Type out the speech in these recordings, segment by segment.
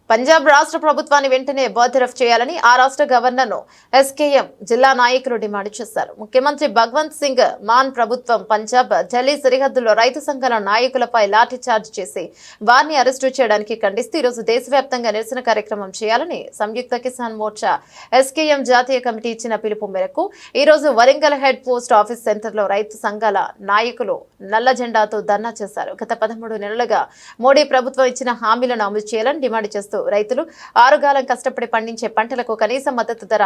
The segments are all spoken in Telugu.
పంజాబ్ రాష్ట్ర ప్రభుత్వాన్ని వెంటనే బర్తరఫ్ చేయాలని ఆ రాష్ట్ర గవర్నర్ను ఎస్కేఎం జిల్లా నాయకులు డిమాండ్ చేశారు. ముఖ్యమంత్రి భగవంత్ సింగ్ మాన్ ప్రభుత్వం పంజాబ్ ఢిల్లీ సరిహద్దులో రైతు సంఘాల నాయకులపై లాఠీచార్జ్ చేసి వారిని అరెస్టు చేయడానికి ఖండిస్తూ ఈరోజు దేశవ్యాప్తంగా నిరసన కార్యక్రమం చేయాలని సంయుక్త కిసాన్ మోర్చా ఎస్కేఎం జాతీయ కమిటీ ఇచ్చిన పిలుపు మేరకు ఈ రోజు వరంగల్ హెడ్ పోస్ట్ ఆఫీస్ సెంటర్లో రైతు సంఘాల నాయకులు నల్ల జెండాతో ధర్నా చేశారు. గత 13 నెలలుగా మోడీ ప్రభుత్వం ఇచ్చిన హామీలను అమలు చేయాలని డిమాండ్ చేస్తూ రైతులు ఆరుగాలం కష్టపడి పండించే పంటలకు కనీస మద్దతు ధర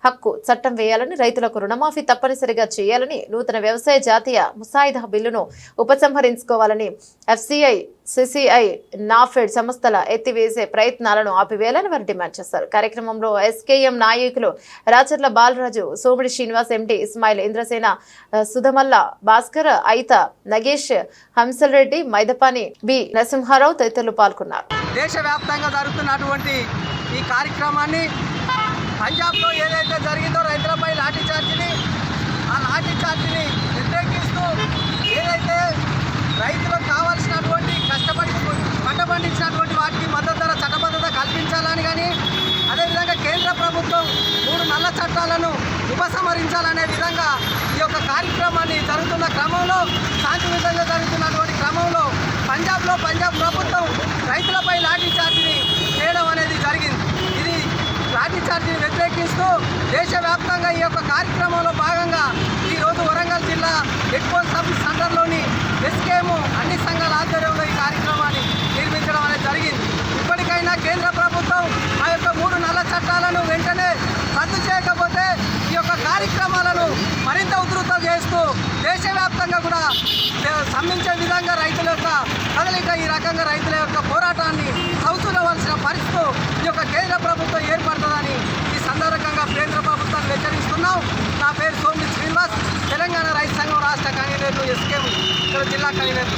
హక్కు చట్టం వేయాలని, రైతులకు రుణమాఫీ తప్పనిసరిగా చేయాలని, నూతన వ్యవసాయ జాతీయ ముసాయిదా బిల్లును ఉపసంహరించుకోవాలని, ఎఫ్సిఐ, సిసిఐ, నాఫెడ్ సంస్థల ఎత్తివేసే ప్రయత్నాలను ఆపివేయాలని వారు డిమాండ్ చేశారు. కార్యక్రమంలో ఎస్కేఎం నాయకులు రాచర్ల బాలరాజు, సోమిడి శ్రీనివాస్, ఎండి ఇస్మాయిల్, ఇంద్రసేన, సుధమల్ల, భాస్కర్, అయిత, నగేష్, హంసల్ రెడ్డి, మైదపాని, బి నరసింహారావు తదితరులు పాల్గొన్నారు. దేశవ్యాప్తంగా జరుగుతున్నటువంటి ఈ కార్యక్రమాన్ని పంజాబ్లో ఏదైతే జరిగిందో రైతులపై లాఠీ ఛార్జీని వ్యతిరేకిస్తూ ఏదైతే రైతులకు కావాల్సినటువంటి కష్టపడి పంట పండించినటువంటి వాటికి మద్దతు ధర చట్టబద్ధత కల్పించాలని కానీ, అదేవిధంగా కేంద్ర ప్రభుత్వం 3 నల్ల చట్టాలను ఉపసంహరించాలనే విధంగా ఈ యొక్క కార్యక్రమాన్ని జరుగుతున్న క్రమంలో, శాంతియుతంగా జరుగుతున్నటువంటి క్రమంలో పంజాబ్ ప్రభుత్వం రైతులపై లాఠీ ఛార్జీని చేయడం అనేది జరిగింది. ఇది లాఠీ ఛార్జీని వ్యతిరేకిస్తూ దేశవ్యాప్తంగా ఈ యొక్క కార్యక్రమంలో భాగంగా ఈరోజు వరంగల్ జిల్లా హెడ్ పోస్ట్ ఆఫీస్ సెంటర్లోని ఎస్కేఎం అన్ని సంఘాల ఆధ్వర్యంలో ఈ కార్యక్రమాన్ని నిర్మించడం అనేది జరిగింది. ఇప్పటికైనా కేంద్ర ప్రభుత్వం ఆ యొక్క 3 నల్ల చట్టాలను వెంటనే రద్దు చేయకపోతే ఈ యొక్క కార్యక్రమాలను మరింత ఉధృతం చేస్తూ దేశవ్యాప్తంగా కూడా సమ్మించే విధంగా రైతుల యొక్క కదలిక, ఈ రకంగా రైతుల యొక్క పోరాటాన్ని చౌచులవలసిన పరిస్థితి ఈ యొక్క కేంద్ర ప్రభుత్వం ఏర్పడుతుందని ఈ సందర్భంగా కేంద్ర ప్రభుత్వాన్ని హెచ్చరిస్తున్నాం. నా పేరు సోమిడి శ్రీనివాస్, తెలంగాణ రైతు సంఘం రాష్ట్ర కన్వీనర్, ఎస్కేఎం జిల్లా కన్వీనర్.